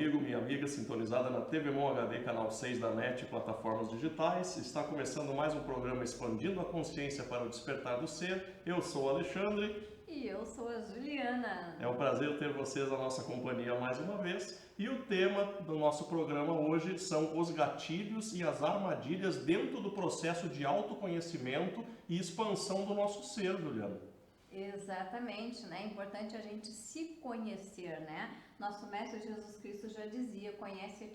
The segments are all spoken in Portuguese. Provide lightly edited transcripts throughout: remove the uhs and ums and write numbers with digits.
amigo, minha amiga sintonizada na TV Mon HD, canal 6 da NET e plataformas digitais. Está começando mais um programa Expandindo a Consciência para o Despertar do Ser. Eu sou o Alexandre. E eu sou a Juliana. É um prazer ter vocês na nossa companhia mais uma vez. E o tema do nosso programa hoje são os gatilhos e as armadilhas dentro do processo de autoconhecimento e expansão do nosso ser, Juliana. Exatamente, né? É importante a gente se conhecer, né? Nosso Mestre Jesus Cristo já dizia, conhece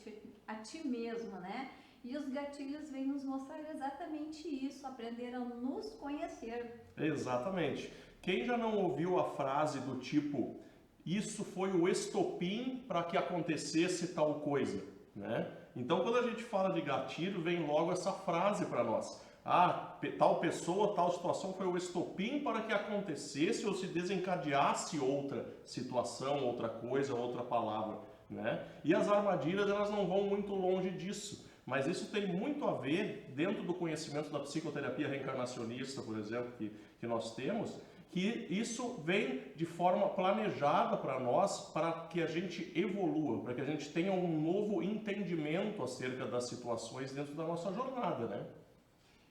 a ti mesmo, né? E os gatilhos vêm nos mostrar exatamente isso, aprender a nos conhecer. Exatamente. Quem já não ouviu a frase do tipo, isso foi o estopim para que acontecesse tal coisa, né? Então, quando a gente fala de gatilho, vem logo essa frase para nós. Ah, tal pessoa, tal situação foi o estopim para que acontecesse ou se desencadeasse outra situação, outra coisa, outra palavra, né? E as armadilhas, elas não vão muito longe disso, mas isso tem muito a ver, dentro do conhecimento da psicoterapia reencarnacionista, por exemplo, que nós temos, que isso vem de forma planejada para nós, para que a gente evolua, para que a gente tenha um novo entendimento acerca das situações dentro da nossa jornada, né?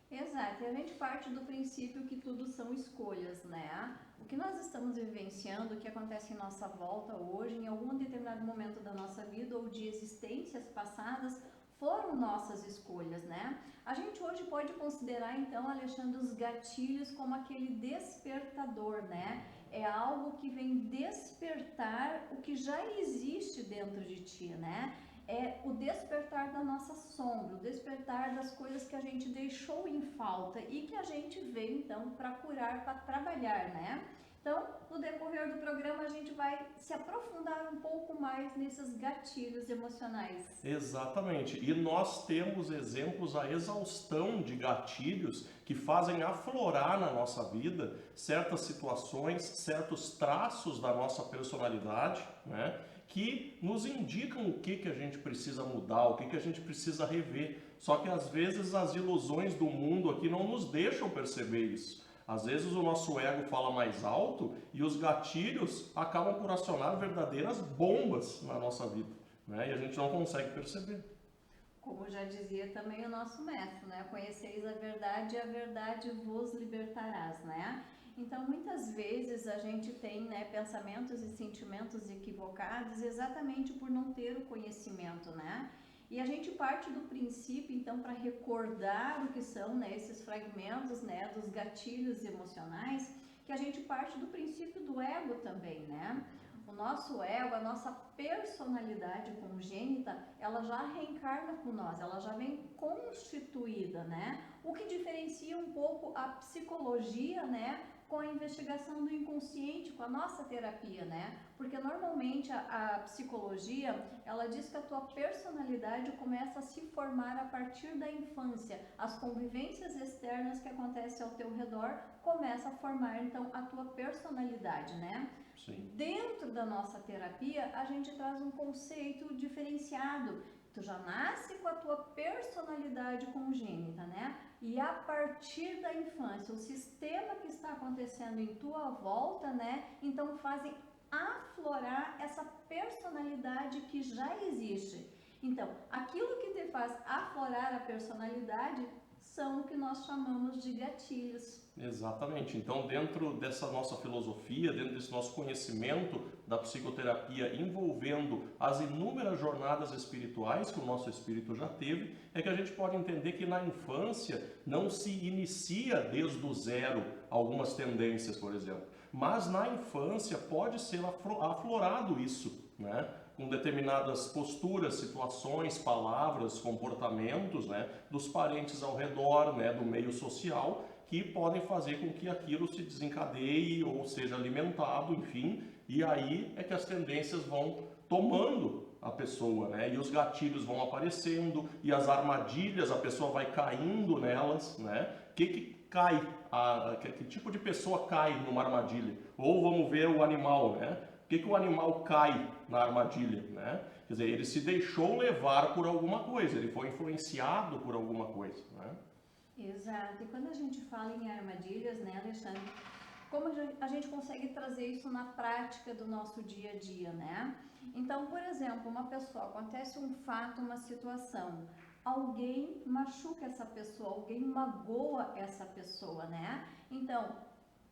Exato, e a gente parte do princípio que tudo são escolhas, né? O que nós estamos vivenciando, o que acontece em nossa volta hoje, em algum determinado momento da nossa vida ou de existências passadas, foram nossas escolhas, né? A gente hoje pode considerar, então, Alexandre, os gatilhos como aquele despertador, né? É algo que vem despertar o que já existe dentro de ti, né? É o despertar da nossa sombra, o despertar das coisas que a gente deixou em falta e que a gente veio então para curar, para trabalhar, né? Então, no decorrer do programa, a gente vai se aprofundar um pouco mais nesses gatilhos emocionais. Exatamente. E nós temos exemplos à exaustão de gatilhos que fazem aflorar na nossa vida certas situações, certos traços da nossa personalidade, né? Que nos indicam o que a gente precisa mudar, o que a gente precisa rever. Só que às vezes as ilusões do mundo aqui não nos deixam perceber isso. Às vezes o nosso ego fala mais alto e os gatilhos acabam por acionar verdadeiras bombas na nossa vida, né? E a gente não consegue perceber. Como já dizia também o nosso mestre, né? Conheceis a verdade e a verdade vos libertarás, né? Então, muitas vezes a gente tem, né, pensamentos e sentimentos equivocados exatamente por não ter o conhecimento, né? E a gente parte do princípio, então, para recordar o que são, né, esses fragmentos, né, dos gatilhos emocionais, que a gente parte do princípio do ego também, né? O nosso ego, a nossa personalidade congênita, ela já reencarna com nós, ela já vem constituída, né? O que diferencia um pouco a psicologia, né, com a investigação do inconsciente, com a nossa terapia, né? Porque normalmente a psicologia, ela diz que a tua personalidade começa a se formar a partir da infância. As convivências externas que acontecem ao teu redor começam a formar, então, a tua personalidade, né? Sim. Dentro da nossa terapia, a gente traz um conceito diferenciado. Tu já nasce com a tua personalidade congênita, né? E a partir da infância, o sistema que está acontecendo em tua volta, né? Então fazem aflorar essa personalidade que já existe. Então, aquilo que te faz aflorar a personalidade são o que nós chamamos de gatilhos. Exatamente. Então, dentro dessa nossa filosofia, dentro desse nosso conhecimento da psicoterapia envolvendo as inúmeras jornadas espirituais que o nosso espírito já teve, é que a gente pode entender que na infância não se inicia desde o zero algumas tendências, por exemplo. Mas na infância pode ser aflorado isso, né? Com determinadas posturas, situações, palavras, comportamentos, né? Dos parentes ao redor, né? Do meio social, que podem fazer com que aquilo se desencadeie ou seja alimentado, enfim, e aí é que as tendências vão tomando a pessoa, né? E os gatilhos vão aparecendo e as armadilhas, a pessoa vai caindo nelas, né? Que cai? Que tipo de pessoa cai numa armadilha? Ou vamos ver o animal, né? Por que o animal cai na armadilha, né? Quer dizer, ele se deixou levar por alguma coisa, ele foi influenciado por alguma coisa, né? Exato. E quando a gente fala em armadilhas, né, Alexandre, como a gente consegue trazer isso na prática do nosso dia a dia, né? Então, por exemplo, uma pessoa, acontece um fato, uma situação, alguém machuca essa pessoa, alguém magoa essa pessoa, né? Então,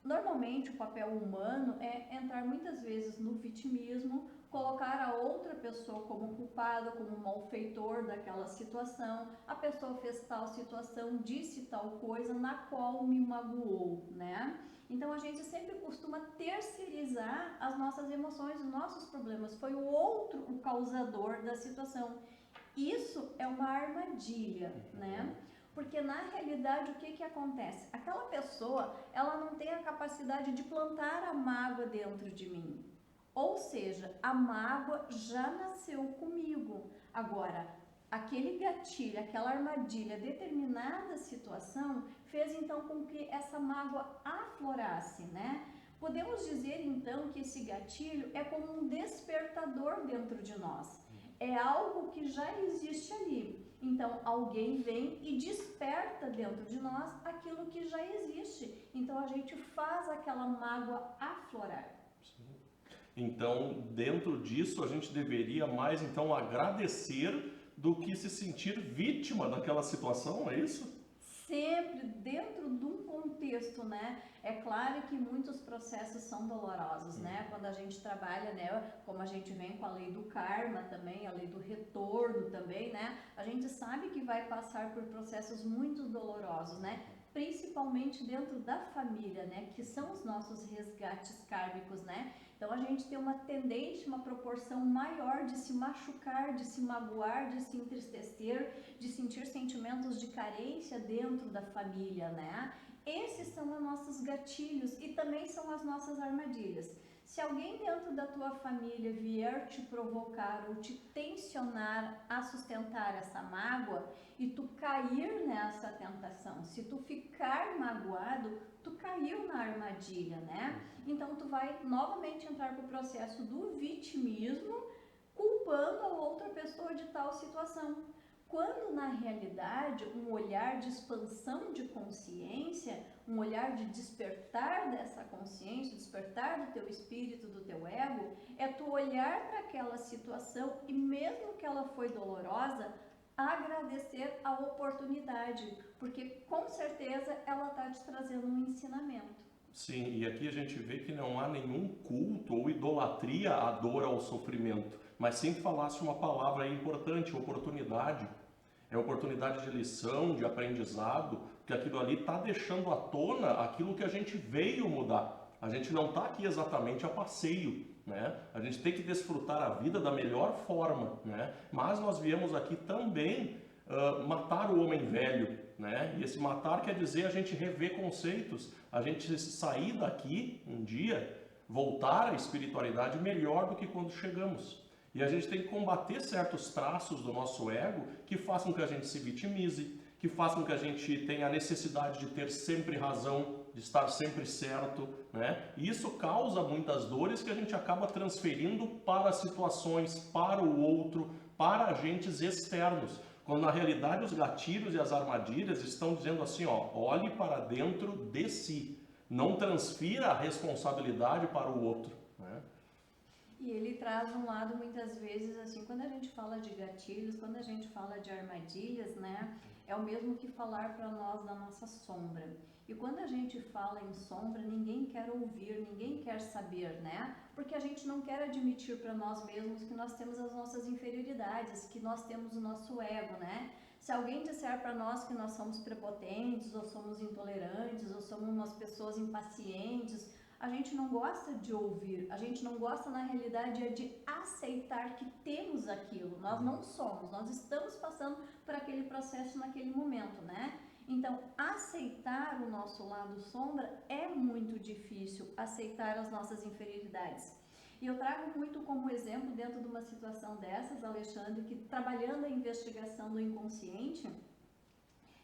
normalmente o papel humano é entrar muitas vezes no vitimismo, colocar a outra pessoa como culpada, como malfeitor daquela situação. A pessoa fez tal situação, disse tal coisa na qual me magoou, né? Então a gente sempre costuma terceirizar as nossas emoções, os nossos problemas. Foi o outro o causador da situação. Isso é uma armadilha, né? Porque na realidade o que acontece? Aquela pessoa, ela não tem a capacidade de plantar a mágoa dentro de mim. Ou seja, a mágoa já nasceu comigo. Agora, aquele gatilho, aquela armadilha, determinada situação, fez então com que essa mágoa aflorasse, né? Podemos dizer então que esse gatilho é como um despertador dentro de nós. É algo que já existe ali. Então, alguém vem e desperta dentro de nós aquilo que já existe. Então, a gente faz aquela mágoa aflorar. Então, dentro disso, a gente deveria mais então agradecer do que se sentir vítima daquela situação, é isso? Sempre dentro de um contexto, né? É claro que muitos processos são dolorosos, né? Quando a gente trabalha, né? Como a gente vem com a lei do karma também, a lei do retorno também, né? A gente sabe que vai passar por processos muito dolorosos, né? Principalmente dentro da família, né? Que são os nossos resgates kármicos, né? Então a gente tem uma tendência, uma proporção maior de se machucar, de se magoar, de se entristecer, de sentir sentimentos de carência dentro da família, né? Esses são os nossos gatilhos e também são as nossas armadilhas. Se alguém dentro da tua família vier te provocar ou te tensionar a sustentar essa mágoa e tu cair nessa tentação, se tu ficar magoado, tu caiu na armadilha, né? Então tu vai novamente entrar para o processo do vitimismo, culpando a outra pessoa de tal situação. Quando na realidade um olhar de expansão de consciência, um olhar de despertar dessa consciência, despertar do teu espírito, do teu ego, é tu olhar para aquela situação e mesmo que ela foi dolorosa, agradecer a oportunidade, porque com certeza ela está te trazendo um ensinamento. Sim, e aqui a gente vê que não há nenhum culto ou idolatria à dor, ao sofrimento, mas sim falasse uma palavra aí importante, oportunidade. É oportunidade de lição, de aprendizado, que aquilo ali está deixando à tona aquilo que a gente veio mudar. A gente não está aqui exatamente a passeio, né? A gente tem que desfrutar a vida da melhor forma, né? Mas nós viemos aqui também matar o homem velho, né? E esse matar quer dizer a gente rever conceitos, a gente sair daqui um dia, voltar à espiritualidade melhor do que quando chegamos. E a gente tem que combater certos traços do nosso ego que façam com que a gente se vitimize, que façam com que a gente tenha a necessidade de ter sempre razão, de estar sempre certo, né? E isso causa muitas dores que a gente acaba transferindo para situações, para o outro, para agentes externos. Quando na realidade os gatilhos e as armadilhas estão dizendo assim, ó, olhe para dentro de si, não transfira a responsabilidade para o outro, né? E ele traz um lado muitas vezes assim, quando a gente fala de gatilhos, quando a gente fala de armadilhas, né, é o mesmo que falar para nós da nossa sombra. E quando a gente fala em sombra, ninguém quer ouvir, ninguém quer saber, né? Porque a gente não quer admitir para nós mesmos que nós temos as nossas inferioridades, que nós temos o nosso ego, né? Se alguém disser para nós que nós somos prepotentes, ou somos intolerantes, ou somos umas pessoas impacientes, a gente não gosta de ouvir, a gente não gosta na realidade de aceitar que temos aquilo, nós não somos, nós estamos passando por aquele processo naquele momento, né? Então, aceitar o nosso lado sombra é muito difícil, aceitar as nossas inferioridades. E eu trago muito como exemplo dentro de uma situação dessas, Alexandre, que trabalhando a investigação do inconsciente,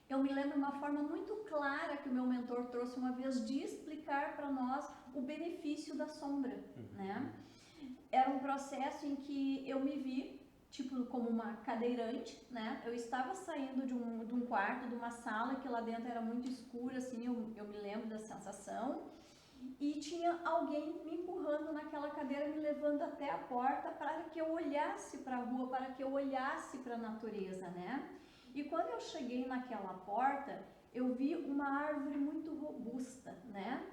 eu me lembro uma forma muito clara que o meu mentor trouxe uma vez de explicar para nós o benefício da sombra, né? Era um processo em que eu me vi, tipo, como uma cadeirante, né? Eu estava saindo de um quarto, de uma sala que lá dentro era muito escura, assim, eu me lembro da sensação. e tinha alguém me empurrando naquela cadeira, me levando até a porta para que eu olhasse para a rua, para que eu olhasse para a natureza, né? E quando eu cheguei naquela porta, eu vi uma árvore muito robusta, né?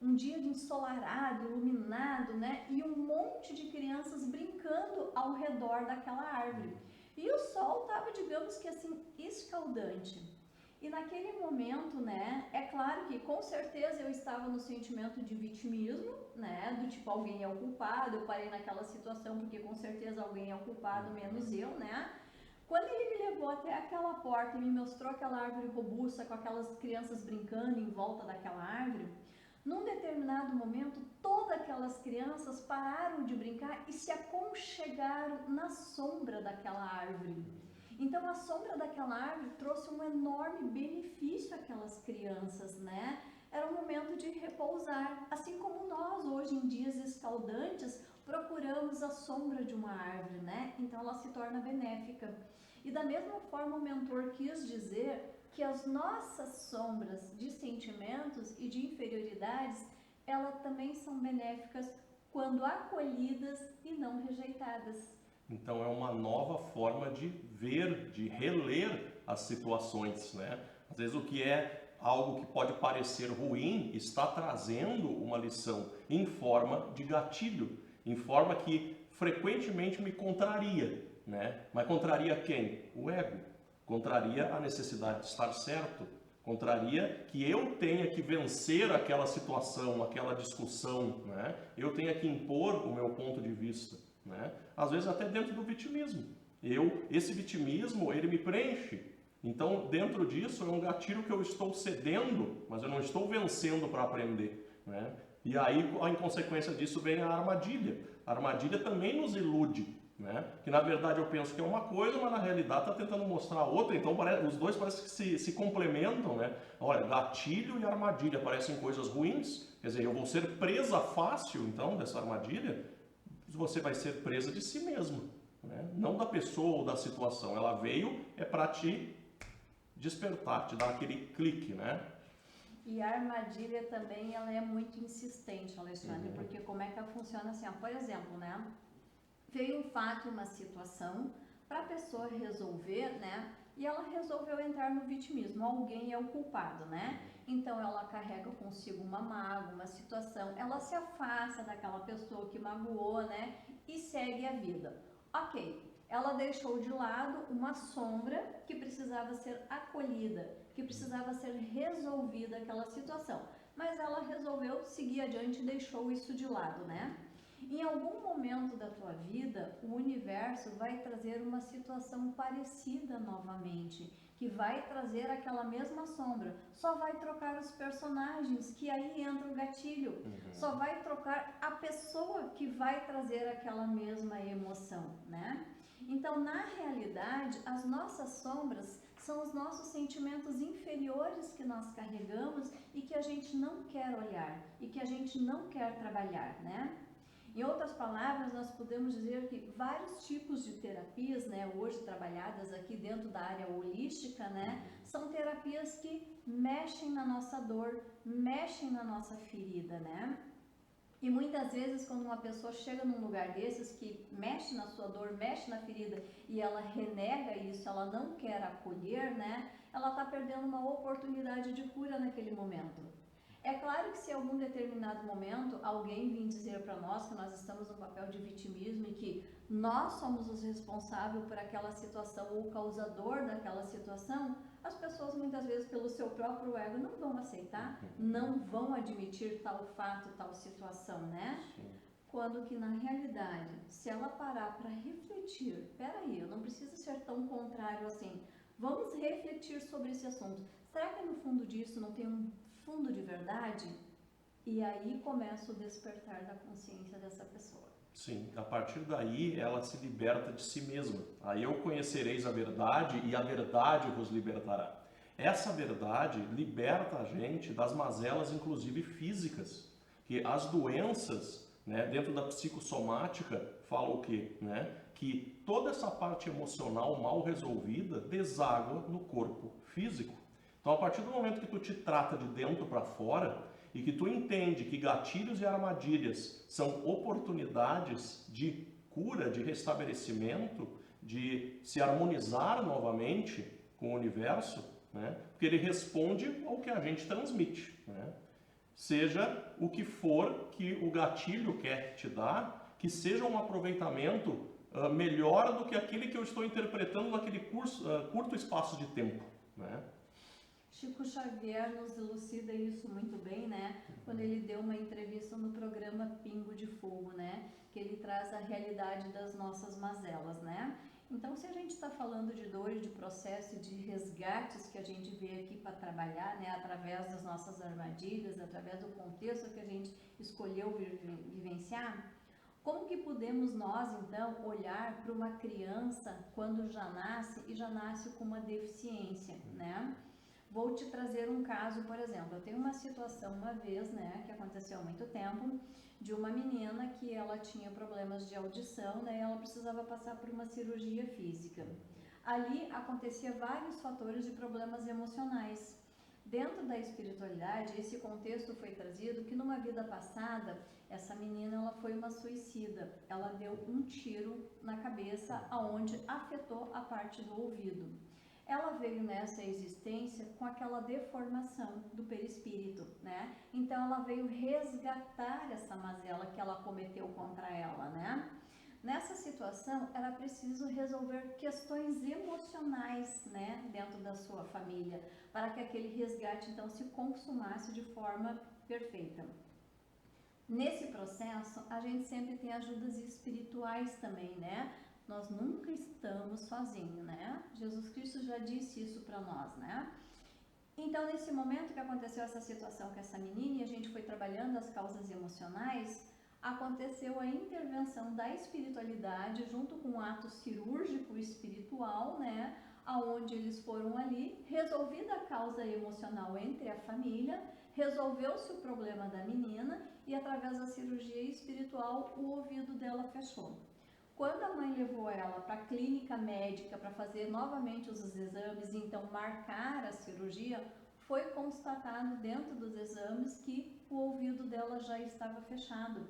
Um dia de ensolarado, iluminado, né? E um monte de crianças brincando ao redor daquela árvore. E o sol estava, digamos que assim, escaldante. E naquele momento, né, é claro que com certeza eu estava no sentimento de vitimismo, né, do tipo alguém é o culpado, eu parei naquela situação porque com certeza alguém é o culpado, menos eu, né. Quando ele me levou até aquela porta e me mostrou aquela árvore robusta com aquelas crianças brincando em volta daquela árvore, num determinado momento, todas aquelas crianças pararam de brincar e se aconchegaram na sombra daquela árvore. Então, a sombra daquela árvore trouxe um enorme benefício àquelas crianças, né? Era um momento de repousar, assim como nós, hoje em dias escaldantes, procuramos a sombra de uma árvore, né? Então, ela se torna benéfica. E da mesma forma, o mentor quis dizer que as nossas sombras de sentimentos e de inferioridades, elas também são benéficas quando acolhidas e não rejeitadas. Então é uma nova forma de ver, de reler as situações, né? Às vezes o que é algo que pode parecer ruim está trazendo uma lição em forma de gatilho, em forma que frequentemente me contraria, né? Mas contraria quem? O ego. Contraria a necessidade de estar certo. Contraria que eu tenha que vencer aquela situação, aquela discussão, né? Eu tenha que impor o meu ponto de vista, né? Às vezes até dentro do vitimismo. Esse vitimismo, ele me preenche. Então, dentro disso, é um gatilho que eu estou cedendo, mas eu não estou vencendo para aprender, né? E aí, em consequência disso, vem a armadilha. A armadilha também nos ilude, né? Que na verdade eu penso que é uma coisa, mas na realidade está tentando mostrar outra. Então, os dois parecem que se complementam, né? Olha, gatilho e armadilha parecem coisas ruins. Quer dizer, eu vou ser presa fácil, então, dessa armadilha. Você vai ser presa de si mesmo, né? Não da pessoa ou da situação. Ela veio para te despertar, te dar aquele clique, né? E a armadilha também, ela é muito insistente, Alexandre, porque como é que ela funciona assim? Ó, por exemplo, né? Veio um fato, uma situação, para a pessoa resolver, né? E ela resolveu entrar no vitimismo. Alguém é o culpado, né? Então ela carrega consigo uma mágoa, uma situação, ela se afasta daquela pessoa que magoou, né? E segue a vida. Ok, ela deixou de lado uma sombra que precisava ser acolhida, que precisava ser resolvida aquela situação. Mas ela resolveu seguir adiante e deixou isso de lado, né? Em algum momento da tua vida, o universo vai trazer uma situação parecida novamente, que vai trazer aquela mesma sombra, só vai trocar os personagens, que aí entra o gatilho, só vai trocar a pessoa que vai trazer aquela mesma emoção, né? Então, na realidade, as nossas sombras são os nossos sentimentos inferiores que nós carregamos e que a gente não quer olhar, e que a gente não quer trabalhar, né? Em outras palavras, nós podemos dizer que vários tipos de terapias, né, hoje trabalhadas aqui dentro da área holística, né, são terapias que mexem na nossa dor, mexem na nossa ferida, né? E muitas vezes quando uma pessoa chega num lugar desses que mexe na sua dor, mexe na ferida e ela renega isso, ela não quer acolher, né, ela está perdendo uma oportunidade de cura naquele momento. É claro que se em algum determinado momento alguém vir dizer para nós que nós estamos no papel de vitimismo e que nós somos os responsáveis por aquela situação ou o causador daquela situação, as pessoas muitas vezes pelo seu próprio ego não vão aceitar, não vão admitir tal fato, tal situação, né? Sim. Quando que na realidade, se ela parar para refletir, peraí, eu não preciso ser tão contrário assim, vamos refletir sobre esse assunto. Será que no fundo disso não tem um fundo de verdade? E aí começa o despertar da consciência dessa pessoa. Sim, a partir daí ela se liberta de si mesma. Aí eu conhecereis a verdade e a verdade vos libertará. Essa verdade liberta a gente das mazelas, inclusive físicas. Que as doenças, né, dentro da psicossomática, falam o quê? Né? Que toda essa parte emocional mal resolvida deságua no corpo físico. Então, a partir do momento que tu te trata de dentro para fora, e que tu entende que gatilhos e armadilhas são oportunidades de cura, de restabelecimento, de se harmonizar novamente com o universo, né? Porque ele responde ao que a gente transmite, né? Seja o que for que o gatilho quer te dar, que seja um aproveitamento melhor do que aquele que eu estou interpretando naquele curto espaço de tempo, né? Chico Xavier nos elucida isso muito bem, né? Quando ele deu uma entrevista no programa Pingo de Fogo, né? Que ele traz a realidade das nossas mazelas, né? Então, se a gente está falando de dores, de processo, de resgates que a gente veio aqui para trabalhar, né? Através das nossas armadilhas, através do contexto que a gente escolheu vivenciar, como que podemos nós, então, olhar para uma criança quando já nasce e já nasce com uma deficiência, né? Vou te trazer um caso, por exemplo, eu tenho uma situação uma vez, né, que aconteceu há muito tempo, de uma menina que ela tinha problemas de audição, né, e ela precisava passar por uma cirurgia física. Ali acontecia vários fatores de problemas emocionais. Dentro da espiritualidade, esse contexto foi trazido que numa vida passada, essa menina ela foi uma suicida. Ela deu um tiro na cabeça, aonde afetou a parte do ouvido. Ela veio nessa existência com aquela deformação do perispírito, né? Então ela veio resgatar essa mazela que ela cometeu contra ela, né? Nessa situação, era preciso resolver questões emocionais, né, dentro da sua família, para que aquele resgate então se consumasse de forma perfeita. Nesse processo, a gente sempre tem ajudas espirituais também, né? Nós nunca estamos sozinhos, né? Jesus Cristo já disse isso para nós, né? Então, nesse momento que aconteceu essa situação com essa menina e a gente foi trabalhando as causas emocionais, aconteceu a intervenção da espiritualidade junto com um ato cirúrgico espiritual, né? Aonde eles foram ali, resolvida a causa emocional entre a família, resolveu-se o problema da menina e através da cirurgia espiritual o ouvido dela fechou. Quando a mãe levou ela para a clínica médica para fazer novamente os exames e então marcar a cirurgia, foi constatado dentro dos exames que o ouvido dela já estava fechado.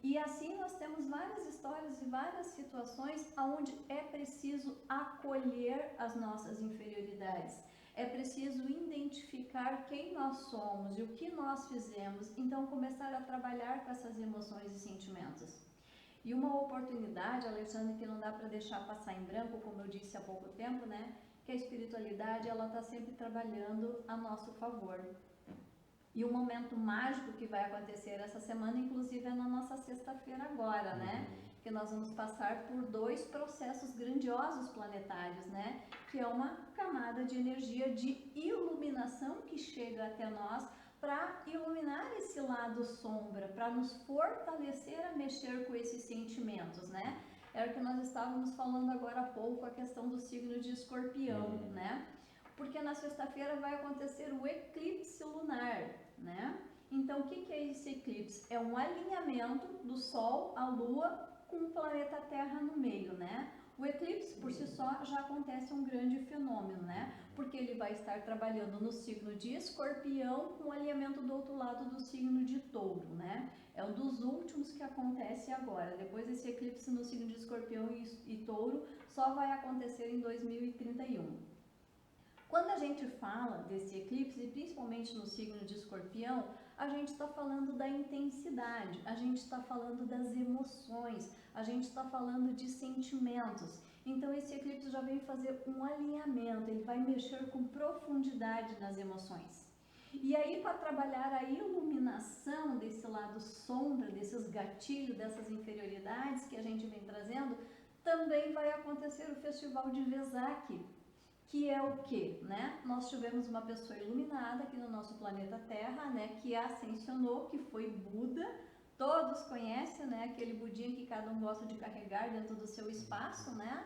E assim nós temos várias histórias e várias situações onde é preciso acolher as nossas inferioridades. É preciso identificar quem nós somos e o que nós fizemos, então começar a trabalhar com essas emoções e sentimentos. E uma oportunidade, Alexandre, que não dá para deixar passar em branco, como eu disse há pouco tempo, né? Que a espiritualidade, ela está sempre trabalhando a nosso favor. E o momento mágico que vai acontecer essa semana, inclusive, é na nossa sexta-feira agora, né? Que nós vamos passar por 2 processos grandiosos planetários, né? Que é uma camada de energia de iluminação que chega até nós para iluminar esse lado sombra, para nos fortalecer a mexer com esses sentimentos, né? Era o que nós estávamos falando agora há pouco, a questão do signo de Escorpião, né? Porque na sexta-feira vai acontecer o eclipse lunar, né? Então, o que é esse eclipse? É um alinhamento do Sol, a Lua, com o planeta Terra no meio, né? O eclipse, por si só, já acontece um grande fenômeno, né? Porque ele vai estar trabalhando no signo de Escorpião com o alinhamento do outro lado do signo de Touro, né? É um dos últimos que acontece agora. Depois desse eclipse no signo de Escorpião e Touro, só vai acontecer em 2031. Quando a gente fala desse eclipse, e principalmente no signo de Escorpião, a gente está falando da intensidade, a gente está falando das emoções, a gente está falando de sentimentos. Então esse eclipse já vem fazer um alinhamento, ele vai mexer com profundidade nas emoções. E aí, para trabalhar a iluminação desse lado sombra, desses gatilhos, dessas inferioridades que a gente vem trazendo, também vai acontecer o Festival de Vesak, que é o que, né? Nós tivemos uma pessoa iluminada aqui no nosso planeta Terra, né? Que ascensionou, que foi Buda. Todos conhecem, né? Aquele budinha que cada um gosta de carregar dentro do seu espaço, né?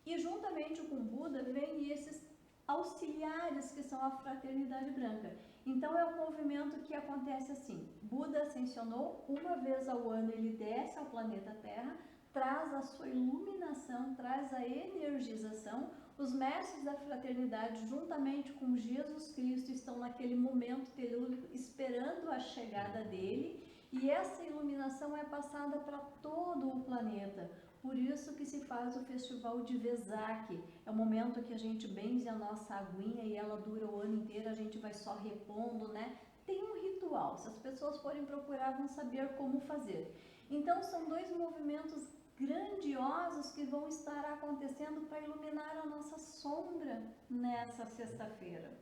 E juntamente com Buda vem esses auxiliares que são a Fraternidade Branca. Então é um movimento que acontece assim: Buda ascensionou, uma vez ao ano ele desce ao planeta Terra, traz a sua iluminação, traz a energização. Os mestres da fraternidade, juntamente com Jesus Cristo, estão naquele momento telúrico esperando a chegada dele, e essa iluminação é passada para todo o planeta. Por isso que se faz o festival de Vesak. É o momento que a gente benze a nossa aguinha e ela dura o ano inteiro, a gente vai só repondo, né? Tem um ritual, se as pessoas forem procurar vão saber como fazer. Então são dois movimentos grandiosos que vão estar acontecendo para iluminar a nossa sombra nessa sexta-feira.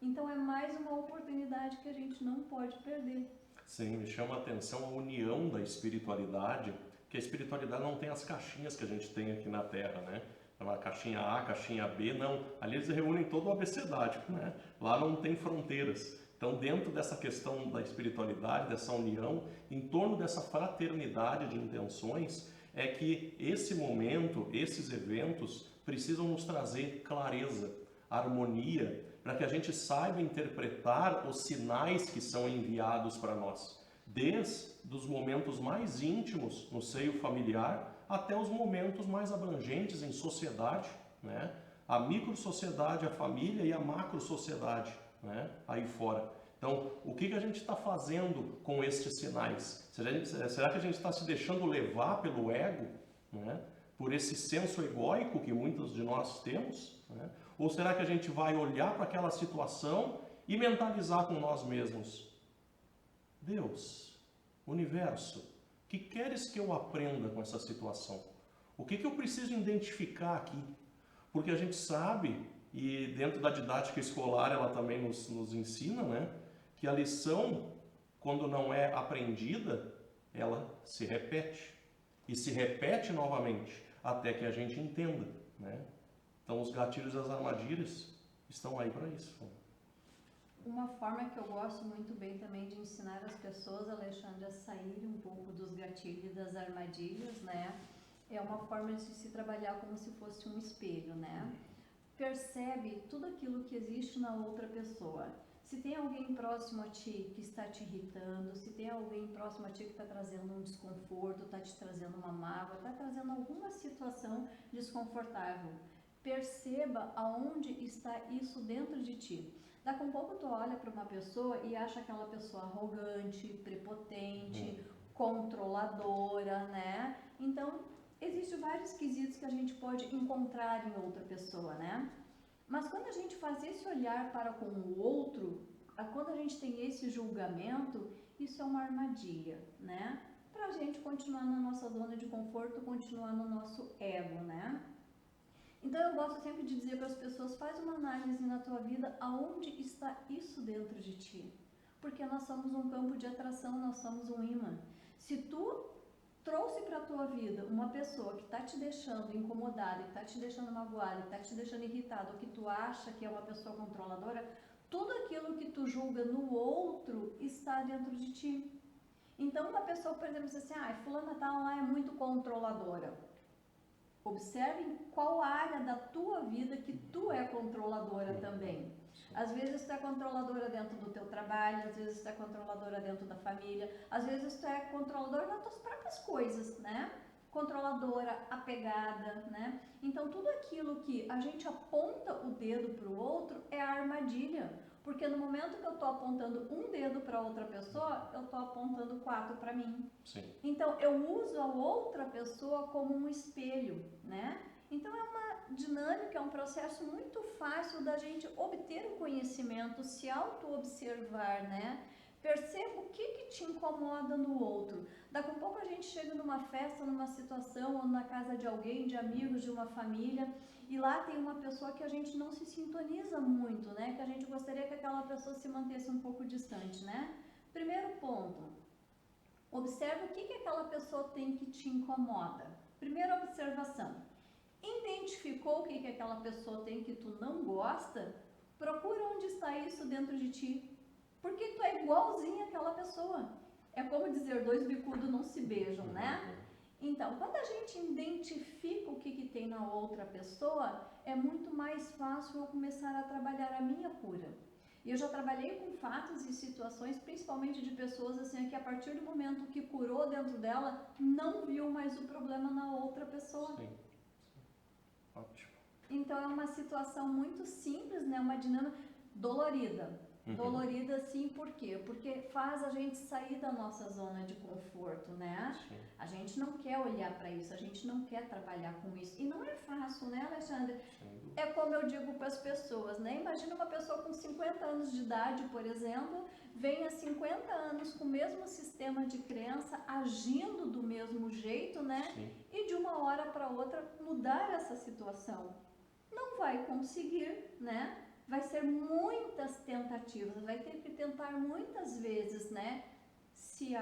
Então é mais uma oportunidade que a gente não pode perder. Sim, me chama a atenção a união da espiritualidade, que a espiritualidade não tem as caixinhas que a gente tem aqui na Terra, né? A caixinha A, caixinha B, não. Ali eles reúnem todo o abecedário, né? Lá não tem fronteiras. Então, dentro dessa questão da espiritualidade, dessa união, em torno dessa fraternidade de intenções, é que esse momento, esses eventos, precisam nos trazer clareza, harmonia, para que a gente saiba interpretar os sinais que são enviados para nós, desde os momentos mais íntimos no seio familiar até os momentos mais abrangentes em sociedade, né? A micro-sociedade, a família e a macro-sociedade, né? Aí fora. Então, o que a gente está fazendo com estes sinais? Será que a gente está se deixando levar pelo ego, né? Por esse senso egóico que muitos de nós temos, né? Ou será que a gente vai olhar para aquela situação e mentalizar com nós mesmos? Deus, universo, o que queres que eu aprenda com essa situação? O que eu preciso identificar aqui? Porque a gente sabe, e dentro da didática escolar ela também nos ensina, né? Que a lição, quando não é aprendida, ela se repete. E se repete novamente, até que a gente entenda, né? Então, os gatilhos e as armadilhas estão aí para isso. Uma forma que eu gosto muito bem também de ensinar as pessoas, Alexandre, a sair um pouco dos gatilhos e das armadilhas, né? É uma forma de se trabalhar como se fosse um espelho, né? Percebe tudo aquilo que existe na outra pessoa. Se tem alguém próximo a ti que está te irritando, se tem alguém próximo a ti que está trazendo um desconforto, está te trazendo uma mágoa, está trazendo alguma situação desconfortável, perceba aonde está isso dentro de ti. Daqui a um pouco tu olha para uma pessoa e acha aquela pessoa arrogante, prepotente, controladora, né? Então, existem vários quesitos que a gente pode encontrar em outra pessoa, né? Mas quando a gente faz esse olhar para com o outro, quando a gente tem esse julgamento, isso é uma armadilha, né? Para a gente continuar na nossa zona de conforto, continuar no nosso ego, né? Então eu gosto sempre de dizer para as pessoas, faz uma análise na tua vida, aonde está isso dentro de ti? Porque nós somos um campo de atração, nós somos um imã. Se tu trouxe para a tua vida uma pessoa que está te deixando incomodada, que está te deixando magoada, que está te deixando irritado, ou que tu acha que é uma pessoa controladora, tudo aquilo que tu julga no outro está dentro de ti. Então uma pessoa, por exemplo, diz assim, fulana tal lá é muito controladora. Observe em qual área da tua vida que tu é controladora também. Às vezes tu é controladora dentro do teu trabalho, às vezes tu é controladora dentro da família, às vezes tu é controladora das tuas próprias coisas, né? Controladora, apegada, né? Então tudo aquilo que a gente aponta o dedo para o outro é a armadilha. Porque no momento que eu estou apontando um dedo para outra pessoa, eu estou apontando 4 para mim. Sim. Então eu uso a outra pessoa como um espelho, né? Então é uma dinâmica, é um processo muito fácil da gente obter o conhecimento, se auto-observar, né? Perceba o que te incomoda no outro. Daqui a pouco a gente chega numa festa, numa situação, ou na casa de alguém, de amigos, de uma família, e lá tem uma pessoa que a gente não se sintoniza muito, né? Que a gente gostaria que aquela pessoa se mantesse um pouco distante, né? Primeiro ponto, observa o que aquela pessoa tem que te incomoda. Primeira observação, identificou o que aquela pessoa tem que tu não gosta? Procura onde está isso dentro de ti. Porque tu é igualzinho àquela pessoa. É como dizer, 2 bicudos não se beijam, né? Então, quando a gente identifica o que tem na outra pessoa, é muito mais fácil eu começar a trabalhar a minha cura. E eu já trabalhei com fatos e situações, principalmente de pessoas assim, que a partir do momento que curou dentro dela, não viu mais o problema na outra. outra pessoa. Sim. Ótimo. Então é uma situação muito simples, né? Uma dinâmica dolorida. Dolorida sim, por quê? Porque faz a gente sair da nossa zona de conforto, né? Sim. A gente não quer olhar para isso, a gente não quer trabalhar com isso. E não é fácil, né, Alexandre? É como eu digo para as pessoas, né? Imagina uma pessoa com 50 anos de idade, por exemplo, vem há 50 anos com o mesmo sistema de crença, agindo do mesmo jeito, né? Sim. E de uma hora para outra mudar essa situação. Não vai conseguir, né? Vai ser muitas tentativas, vai ter que tentar muitas vezes, né? Se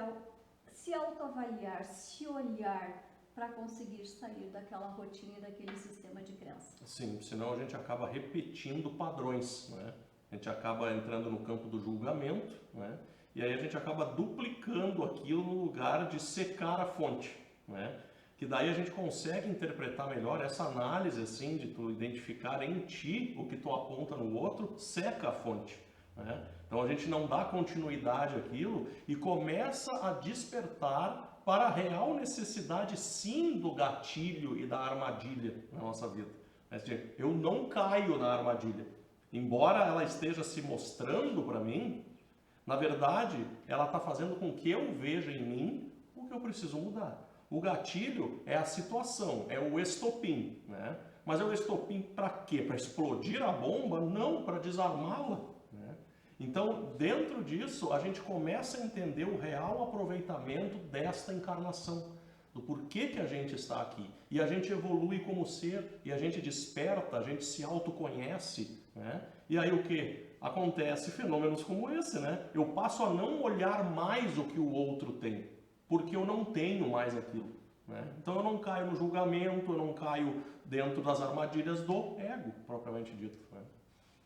autoavaliar, se olhar para conseguir sair daquela rotina e daquele sistema de crença. Sim, senão a gente acaba repetindo padrões, né? A gente acaba entrando no campo do julgamento, né? E aí a gente acaba duplicando aquilo no lugar de secar a fonte, né? Que daí a gente consegue interpretar melhor essa análise, assim, de tu identificar em ti o que tu aponta no outro, seca a fonte, né? Então a gente não dá continuidade àquilo e começa a despertar para a real necessidade, sim, do gatilho e da armadilha na nossa vida. Eu não caio na armadilha. Embora ela esteja se mostrando para mim, na verdade, ela está fazendo com que eu veja em mim o que eu preciso mudar. O gatilho é a situação, é o estopim, né? Mas é o estopim para quê? Para explodir a bomba? Não, para desarmá-la, né? Então, dentro disso, a gente começa a entender o real aproveitamento desta encarnação, do porquê que a gente está aqui. E a gente evolui como ser, e a gente desperta, a gente se autoconhece, né? E aí o que? Acontece fenômenos como esse, né? Eu passo a não olhar mais o que o outro tem, porque eu não tenho mais aquilo, né? Então eu não caio no julgamento, eu não caio dentro das armadilhas do ego, propriamente dito, né?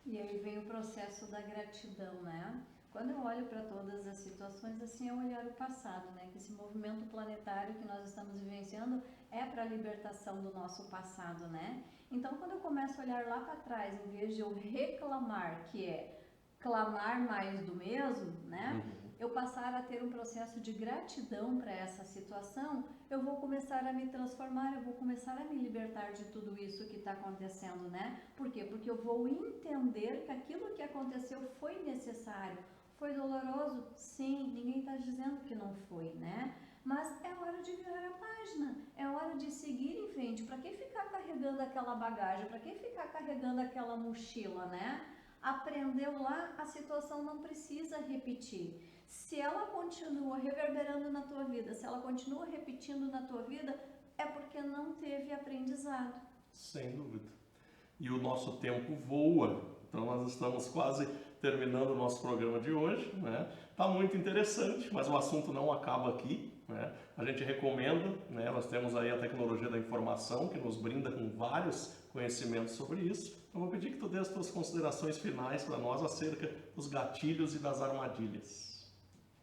E aí vem o processo da gratidão, né? Quando eu olho para todas as situações, assim, é olhar o passado, né? Que esse movimento planetário que nós estamos vivenciando é para a libertação do nosso passado, né? Então, quando eu começo a olhar lá para trás, em vez de eu reclamar, que é clamar mais do mesmo, né? Eu passar a ter um processo de gratidão para essa situação, eu vou começar a me transformar, eu vou começar a me libertar de tudo isso que está acontecendo, né? Por quê? Porque eu vou entender que aquilo que aconteceu foi necessário. Foi doloroso? Sim, ninguém está dizendo que não foi, né? Mas é hora de virar a página, é hora de seguir em frente. Para que ficar carregando aquela bagagem? Para que ficar carregando aquela mochila, né? Aprendeu lá, a situação não precisa repetir. Se ela continua reverberando na tua vida, se ela continua repetindo na tua vida, é porque não teve aprendizado. Sem dúvida. E o nosso tempo voa, então nós estamos quase terminando o nosso programa de hoje, né? Tá muito interessante, mas o assunto não acaba aqui, né? A gente recomenda, né? Nós temos aí a tecnologia da informação que nos brinda com vários conhecimentos sobre isso. Eu vou pedir que tu dê as tuas considerações finais para nós acerca dos gatilhos e das armadilhas.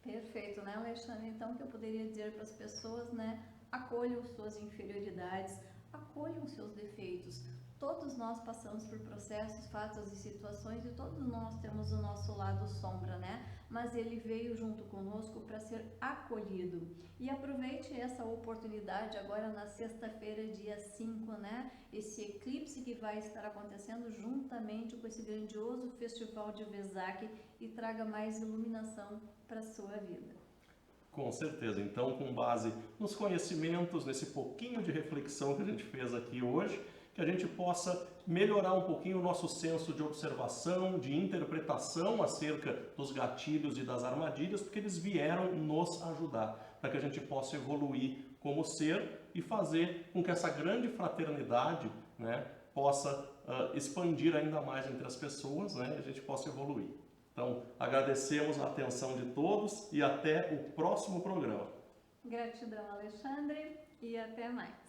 Perfeito, né, Alexandre? Então, o que eu poderia dizer para as pessoas, né? Acolham suas inferioridades, acolham seus defeitos. Todos nós passamos por processos, fatos e situações e todos nós temos o nosso lado sombra, né? Mas ele veio junto conosco para ser acolhido. E aproveite essa oportunidade agora na sexta-feira, dia 5, né? Esse eclipse que vai estar acontecendo juntamente com esse grandioso festival de Vesak e traga mais iluminação para a sua vida. Com certeza. Então, com base nos conhecimentos, nesse pouquinho de reflexão que a gente fez aqui hoje, que a gente possa melhorar um pouquinho o nosso senso de observação, de interpretação acerca dos gatilhos e das armadilhas, porque eles vieram nos ajudar, para que a gente possa evoluir como ser e fazer com que essa grande fraternidade, né, possa expandir ainda mais entre as pessoas, né, e a gente possa evoluir. Então, agradecemos a atenção de todos e até o próximo programa. Gratidão, Alexandre, e até mais.